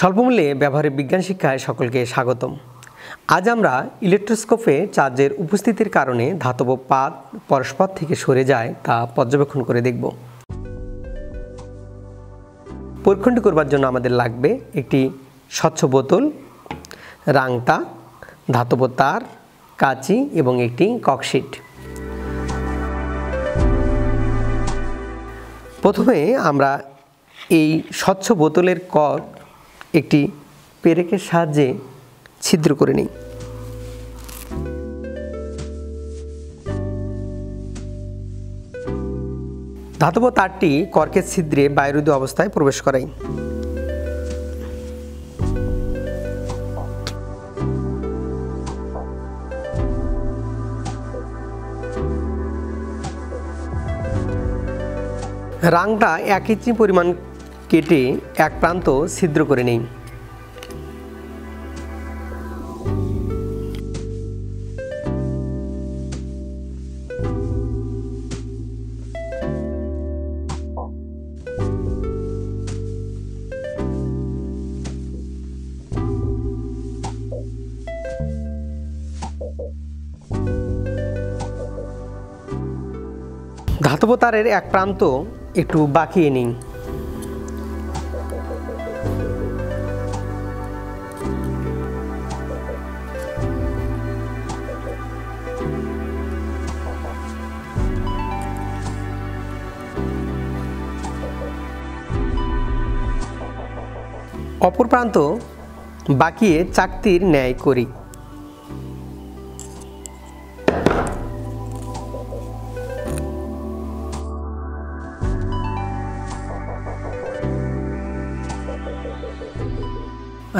স্বল্পমূল্যে ব্যবহারিক বিজ্ঞান শিক্ষায় সকলকে স্বাগতম। আজ আমরা ইলেকট্রোস্কোপে চার্জের উপস্থিতির কারণে ধাতব পাত পরস্পর থেকে সরে যায় তা পর্যবেক্ষণ করে দেখব। পরীক্ষণটি করবার জন্য আমাদের লাগবে একটি স্বচ্ছ বোতল, রাংতা, ধাতব তার, কাঁচি এবং একটি ককশিট। প্রথমে আমরা এই স্বচ্ছ বোতলের কক একটি পেরেকের সাহায্যে ছিদ্র করে নিই। ধাতব তারটি কর্কের ছিদ্রে বায়ুরোধী অবস্থায় প্রবেশ করাই। রাংটা 1 ইঞ্চি পরিমাণ কেটে এক প্রান্ত ছিদ্র করে নিই। ধাতব তারের এক প্রান্ত একটু বাঁকিয়ে নিই। অপর প্রান্ত বাঁকিয়ে চাকতির ন্যায় করি।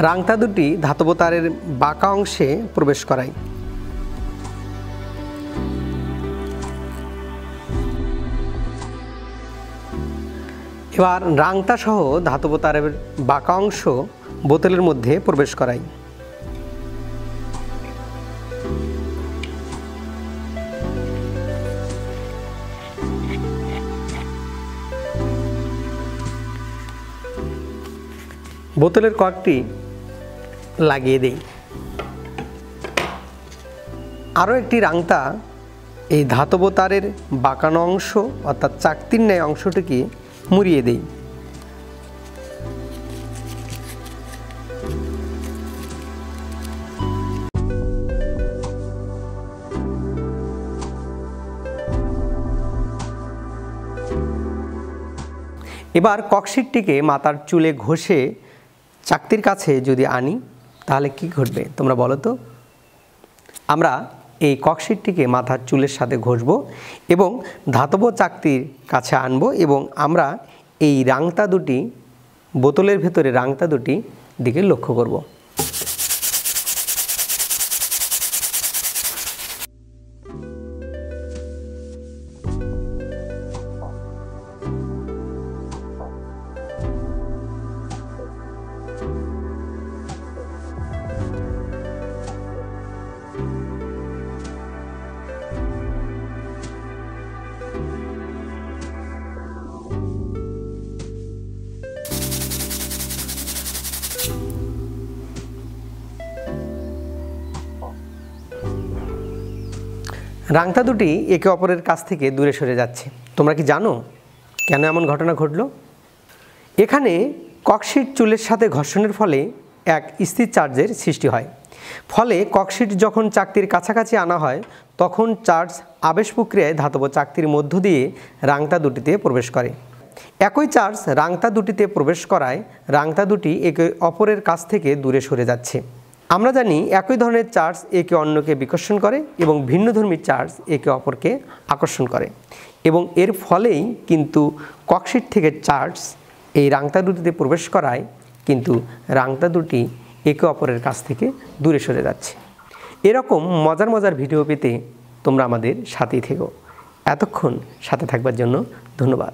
রাংতা দুটি ধাতব তারের বাঁকা অংশে প্রবেশ করাই। এবার রাংতা সহ ধাতব তারের বাঁকা অংশ বোতলের মধ্যে প্রবেশ করাই। বোতলের কর্কটি লাগিয়ে দেই। আরও একটি রাংতা এই ধাতব তারের বাঁকানো অংশ অর্থাৎ চাকতির ন্যায় অংশটিকে মুড়িয়ে দেই। এবার ককশিটটিকে মাথার চুলে ঘষে চাকতির কাছে যদি আনি তাহলে কি ঘটবে তোমরা বলো তো। আমরা এই ককশিটটিকে মাথার চুলের সাথে ঘষব এবং ধাতব চাকতির কাছে আনব এবং আমরা এই রাংতা দুটি বোতলের ভেতরে রাংতা দুটি দিকে লক্ষ্য করব। রাংতা দুটি একে অপরের কাছ থেকে দূরে সরে যাচ্ছে। তোমরা কি জানো কেন এমন ঘটনা ঘটল? এখানে ককশিট চুলের সাথে ঘর্ষণের ফলে এক স্থির চার্জের সৃষ্টি হয়। ফলে ককশিট যখন চাকতির কাছাকাছি আনা হয় তখন চার্জ আবেশ প্রক্রিয়ায় ধাতব চাকতির মধ্য দিয়ে রাংতা দুটিতে প্রবেশ করে। একই চার্জ রাংতা দুটিতে প্রবেশ করায় রাংতা দুটি একে অপরের কাছ থেকে দূরে সরে যাচ্ছে। আমরা জানি একই ধরনের চার্জ একে অন্যকে বিকর্ষণ করে এবং ভিন্নধর্মী চার্জ একে অপরকে আকর্ষণ করে এবং এর ফলেই কিন্তু ককশিট থেকে চার্জ এই রাংতা দুটিতে প্রবেশ করায় কিন্তু রাংতা দুটি একে অপরের কাছ থেকে দূরে সরে যাচ্ছে। এরকম মজার মজার ভিডিও পেতে তোমরা আমাদের সাথেই থেকো। এতক্ষণ সাথে থাকবার জন্য ধন্যবাদ।